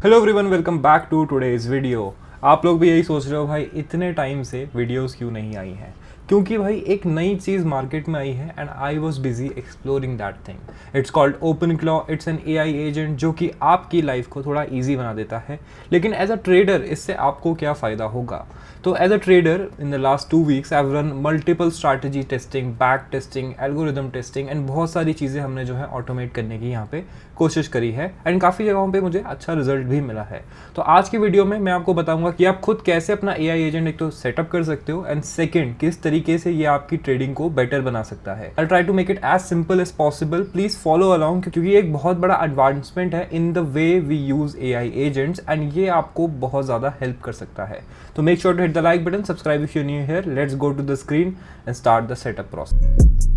Hello everyone, welcome back to today's video. आप लोग भी यही सोच रहे हो भाई इतने टाइम से वीडियोस क्यों नहीं आई हैं। क्योंकि भाई एक नई चीज़ मार्केट में आई है and I was busy exploring that thing. It's called open claw. It's an AI agent जो कि आपकी लाइफ को थोड़ा ईजी बना देता है। लेकिन एज अ ट्रेडर इससे आपको क्या फ़ायदा होगा? तो as a trader in the last 2 weeks I have run multiple strategy testing, back testing, algorithm testing and बहुत सारी चीज़ें हमने जो है ऑटोमेट करने की यहाँ पे कोशिश करी है एंड काफ़ी जगहों पे मुझे अच्छा रिजल्ट भी मिला है। तो आज की वीडियो में मैं आपको बताऊंगा कि आप खुद कैसे अपना एआई एजेंट एक तो सेटअप कर सकते हो एंड सेकंड किस तरीके से ये आपकी ट्रेडिंग को बेटर बना सकता है। I try to make it as simple as possible. Please follow along क्योंकि ये एक बहुत बड़ा एडवांसमेंट है in the way we use AI agents and ये आपको बहुत ज़्यादा हेल्प कर सकता है। तो make sure to hit the like button, subscribe if you new here. Let's go to the screen and start the setup process.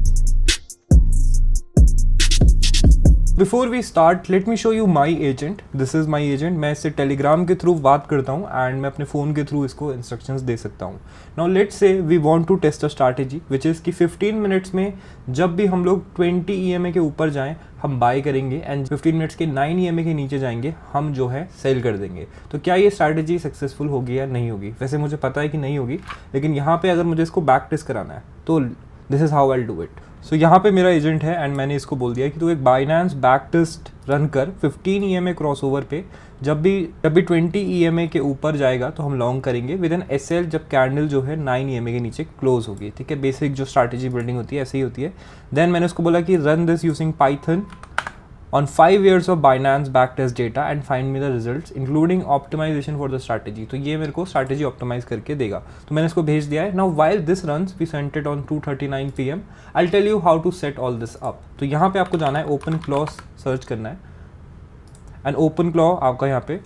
Before we start let me show you my agent. This is my agent. मैं इससे Telegram के through बात करता हूँ and मैं अपने phone के through इसको इंस्ट्रक्शंस दे सकता हूँ। Now let's say we want to test a strategy which is कि 15 मिनट्स में जब भी हम लोग 20 EMA के ऊपर जाएं हम बाय करेंगे एंड 15 मिनट्स के 9 EMA के नीचे जाएंगे हम जो है सेल कर देंगे। तो क्या ये स्ट्रैटेजी सक्सेसफुल होगी या नहीं होगी? वैसे मुझे पता है कि नहीं होगी, लेकिन यहाँ पे अगर मुझे इसको बैक टेस्ट कराना है तो this is how I do it. So यहाँ पे मेरा एजेंट है एंड मैंने इसको बोल दिया कि तू एक बाइनेंस बैक टेस्ट रन कर 15 EMA क्रॉसओवर पे। जब भी 20 EMA के ऊपर जाएगा तो हम लॉन्ग करेंगे विद एन SL जब कैंडल जो है 9 EMA के नीचे क्लोज होगी। ठीक है, बेसिक जो स्ट्रैटेजी बिल्डिंग होती है ऐसे ही होती है। देन मैंने उसको बोला कि run this using Python on 5 years of Binance backtest data and find me the results including optimization for the strategy। तो ये मेरे को strategy optimize करके देगा। तो मैंने इसको भेज दिया है। Now while this runs we sent it on 2:39 PM। I'll tell you how to set all this up। तो यहाँ पे आपको जाना है, open claw सर्च करना है एंड open claw आपका यहाँ पे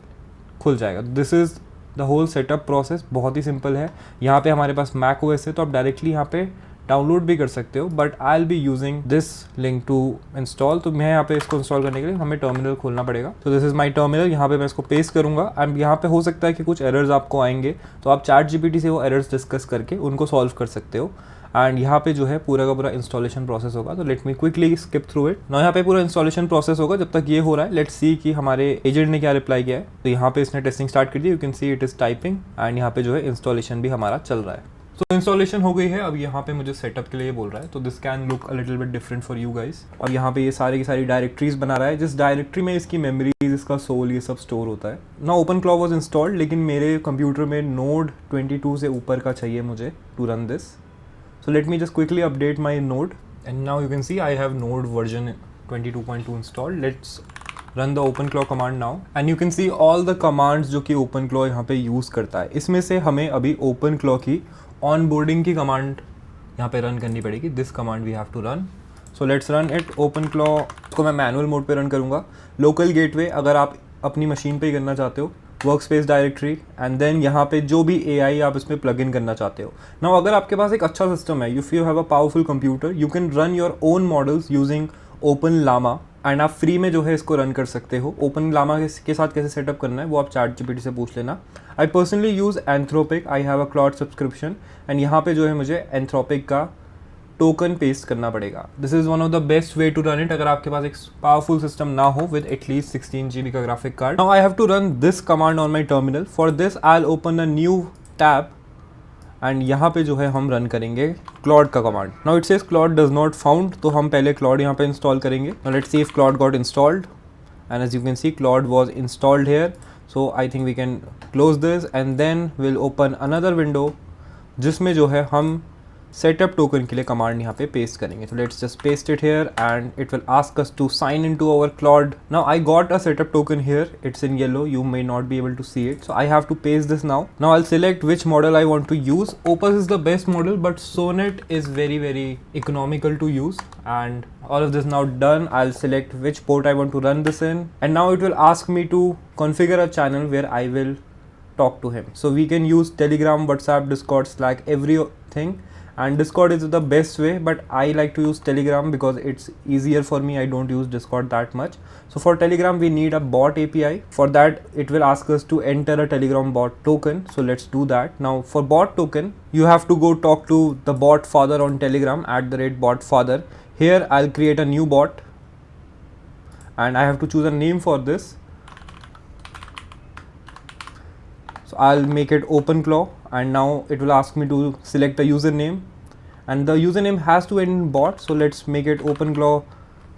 खुल जाएगा। This is the whole setup process. बहुत ही सिंपल है। यहाँ पे हमारे पास मैक OS है तो आप डायरेक्टली यहाँ पे डाउनलोड भी कर सकते हो, but I will be using this link to install. तो मैं यहाँ पे इसको इंस्टॉल करने के लिए हमें टर्मिनल खोलना पड़ेगा। तो दिस इज़ माय टर्मिनल। यहाँ पे मैं इसको पेस्ट करूँगा एंड यहाँ पे हो सकता है कि कुछ एरर्स आपको आएंगे तो आप ChatGPT से वो एरर्स डिस्कस करके उनको सॉल्व कर सकते हो। एंड यहाँ पे जो है पूरा का पूरा इंस्टॉलेशन प्रोसेस होगा। तो let me quickly skip through it. ना यहाँ पे पूरा इंस्टॉलेशन प्रोसेस होगा जब तक ये हो रहा है। लेट्स सी कि हमारे एजेंट ने क्या रिप्लाई किया है। तो यहाँ पे इसने टेस्टिंग स्टार्ट कर दी। You can see it is typing and यहाँ पे जो है इंस्टॉलेशन भी हमारा चल रहा है। तो इंस्टॉलेशन हो गई है। अब यहाँ पे मुझे सेटअप के लिए बोल रहा है। तो this can look a little bit different for you guys. और यहाँ पे ये सारी की सारी डायरेक्टरीज बना रहा है जिस डायरेक्टरी में इसकी मेमोरीज, इसका सोल, ये सब स्टोर होता है ना। ओपन क्लॉ वॉज इंस्टॉल्ड लेकिन मेरे कंप्यूटर में नोड 22 से ऊपर का चाहिए मुझे to run this. So let me just quickly update my node and now you can see I have node version 22.2 installed. Let's run the open claw command now and you can see all the commands जो कि open claw यहाँ पे use करता है। इसमें से हमें अभी ओपन क्लॉ की ऑन बोर्डिंग की कमांड यहाँ पे रन करनी पड़ेगी। This command we have to run. So let's run it. Open claw को मैं मैनुअल मोड पे रन करूँगा। लोकल गेटवे अगर आप अपनी मशीन पे ही करना चाहते हो, workspace directory and then यहाँ पे जो भी AI आप इसमें प्लग इन करना चाहते हो। नाउ अगर आपके पास एक अच्छा सिस्टम है, if you have a powerful computer, you can run your own models using open llama and आप फ्री में जो है इसको रन कर सकते हो। ओपन लामा के साथ कैसे सेटअप करना है वो आप ChatGPT से पूछ लेना। I personally use Anthropic. I have a cloud subscription and यहाँ पे जो है मुझे एंथ्रोपिक का टोकन पेस्ट करना पड़ेगा। This is one of the best way to run it अगर आपके पास एक पावरफुल सिस्टम ना हो विद एटलीस्ट 16 GB का graphic card. Now I have to run this command on my terminal. For this I will open a new tab and यहाँ पे जो है हम रन करेंगे क्लॉड का command. Now it says Claude does not found, तो हम पहले क्लॉड यहाँ पे इंस्टॉल करेंगे। Now let's see if Claude got installed and as you can see Claude was installed here. So I think we can close this and then will open another window जिसमें जो है हम setup token के लिए command यहाँ पे paste करेंगे। तो let's just paste it here and it will ask us to sign in to our Claude. Now I got a setup token here, it's in yellow, you may not be able to see it, so I have to paste this now. Now I'll select which model I want to use. Opus is the best model but Sonnet is very economical to use and all of this now done. I'll select which port I want to run this in and now it will ask me to configure a channel where I will talk to him. So we can use Telegram, WhatsApp, Discord, Slack, everything. And Discord is the best way, but I like to use Telegram because it's easier for me. I don't use Discord that much. So for Telegram we need a bot API. For that it will ask us to enter a Telegram bot token. So let's do that. Now for bot token you have to go talk to the bot father on Telegram @botfather. Here I'll create a new bot and I have to choose a name for this. So I'll make it OpenClaw, and now it will ask me to select a username, and the username has to end in bot. So let's make it OpenClaw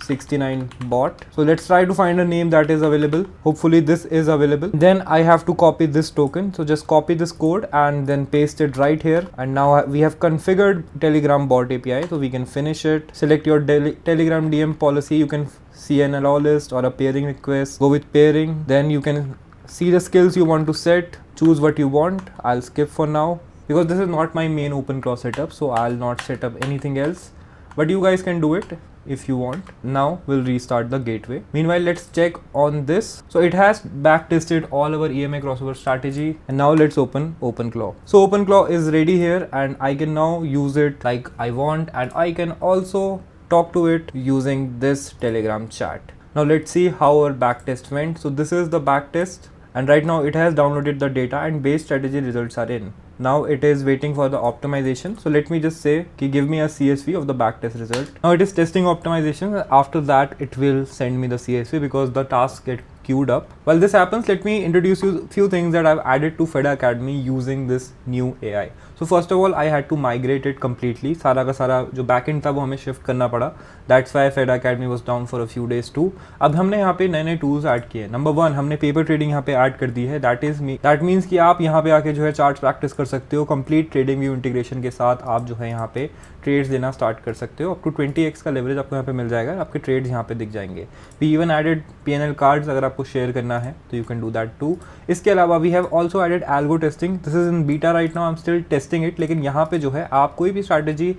69 bot. So let's try to find a name that is available. Hopefully this is available. Then I have to copy this token. So just copy this code and then paste it right here. And now we have configured Telegram bot API, so we can finish it. Select your Telegram DM policy. You can see an allow list or a pairing request. Go with pairing. Then you can see the skills you want to set. Choose what you want. I'll skip for now because this is not my main OpenClaw setup, so I'll not set up anything else. But you guys can do it if you want. Now we'll restart the gateway. Meanwhile, let's check on this. So it has back tested all our EMA crossover strategy, and now let's open OpenClaw. So OpenClaw is ready here, and I can now use it like I want, and I can also talk to it using this Telegram chat. Now let's see how our back test went. So this is the back test, and right now it has downloaded the data and base strategy results are in. Now it is waiting for the optimization. So let me just say कि give me a CSV of the backtest result. Now it is testing optimization. After that it will send me the CSV because the tasks get queued up. While this happens, let me introduce you a few things that I've added to Feda Academy using this new AI. So first of all, I had to migrate it completely. सारा का सारा जो backend था वो हमें shift करना पड़ा. That's why Feda Academy was down for a few days too. अब हमने यहाँ पे नए नए tools ऐड किए. Number 1, हमने paper trading यहाँ पे ऐड कर दी है. That means कि आप यहाँ पे आके जो है charts practice कर सकते हो. Complete trading view integration के साथ आप जो है यहाँ पे ट्रेड्स देना स्टार्ट कर सकते हो. अप टू 20x का लेवरेज आपको यहाँ पे मिल जाएगा. आपके ट्रेड्स यहाँ पे दिख जाएंगे. We even added PNL cards, अगर आपको शेयर करना है तो you can do that too. इसके अलावा we have also added algo testing. This is in beta right now, I am still testing it. लेकिन यहाँ पे जो है आप कोई भी स्ट्रैटेजी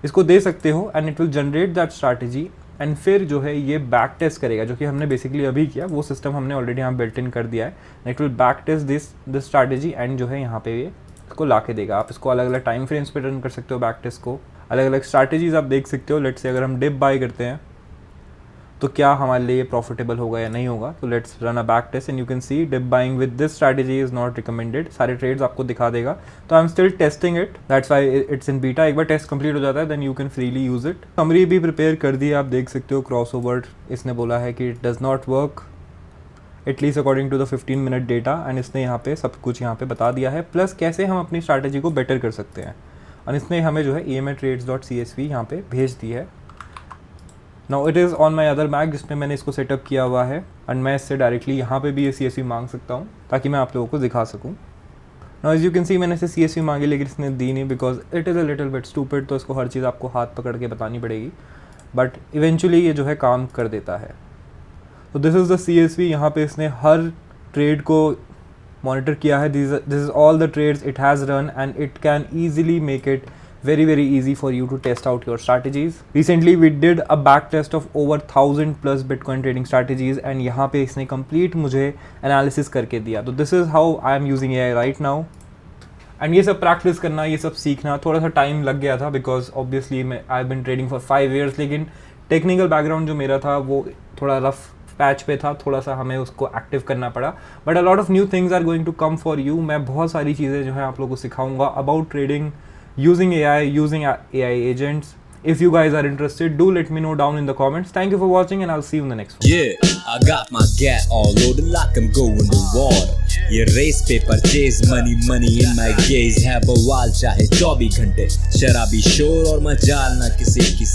इसको दे सकते हो and it will generate that strategy, and फिर जो है ये बैक टेस्ट करेगा, जो कि हमने बेसिकली अभी किया. वो सिस्टम हमने ऑलरेडी यहाँ बिल्ट इन कर दिया है. It will back test this strategy and जो है यहाँ पे ये इसको ला के देगा. आप इसको अलग अलग टाइम फ्रेम्स पे रन कर सकते हो. बैक टेस्ट को अलग अलग स्ट्रैटेजीज आप देख सकते हो. लेट्स से अगर हम डिप बाय करते हैं तो क्या हमारे लिए प्रॉफिटेबल होगा या नहीं होगा. तो let's run a back test and you can see dip buying with this strategy is not recommended. सारे ट्रेड्स आपको दिखा देगा. तो I am still testing it, that's why it's in beta. एक बार टेस्ट कंप्लीट हो जाता है then you can freely use it. Summary भी प्रिपेयर कर दी, आप देख सकते हो. क्रॉसओवर इसने बोला है कि it does not work at least according to the 15-minute data, and इसने यहाँ पे सब कुछ यहाँ पे बता दिया है. प्लस कैसे हम अपनी स्ट्रैटेजी को बेटर कर सकते हैं, और इसने हमें जो है EMAtrades.csv यहाँ पे भेज दी है. Now it is on my other Mac जिसमें मैंने इसको सेटअप किया हुआ है, एंड मैं इससे डायरेक्टली यहाँ पे भी ये CSV मांग सकता हूँ ताकि मैं आप लोगों को दिखा सकूँ. Now as you can see मैंने इसे CSV मांगी लेकिन इसने दी नहीं because it is a little bit stupid. तो इसको हर चीज़ आपको हाथ पकड़ के बतानी पड़ेगी, बट इवेंचुअली ये जो है काम कर देता है. तो दिस इज़ द CSV. यहाँ पे इसने हर ट्रेड को मॉनिटर किया है. This is all the trades it has run, and it can easily make it very easy for you to test out your strategies. Recently we did a back test of over 1000+ Bitcoin trading strategies, and यहाँ पे इसने complete मुझे analysis करके दिया. तो this is how I am using AI right now. And ये सब practice करना, ये सब सीखना थोड़ा सा टाइम लग गया था बिकॉज ऑब्वियसली मैं आई बिन ट्रेडिंग फॉर 5 years. लेकिन टेक्निकल बैकग्राउंड जो मेरा था वो थोड़ा रफ पैच पे था, थोड़ा सा हमें उसको एक्टिव करना पड़ा. But a lot of new things are going to come for you. मैं बहुत सारी चीज़ें जो है आप लोगों को सिखाऊंगा about trading using AI, using AI agents. If you guys are interested, do let me know down in the comments. Thank you for watching and I'll see you in the next one. Yeah, I got my gat all loaded like I'm going to war. ये race paper chase money in my gaze है बवाल चाहे 24 घंटे शराबी शोर और मजाल ना किसी की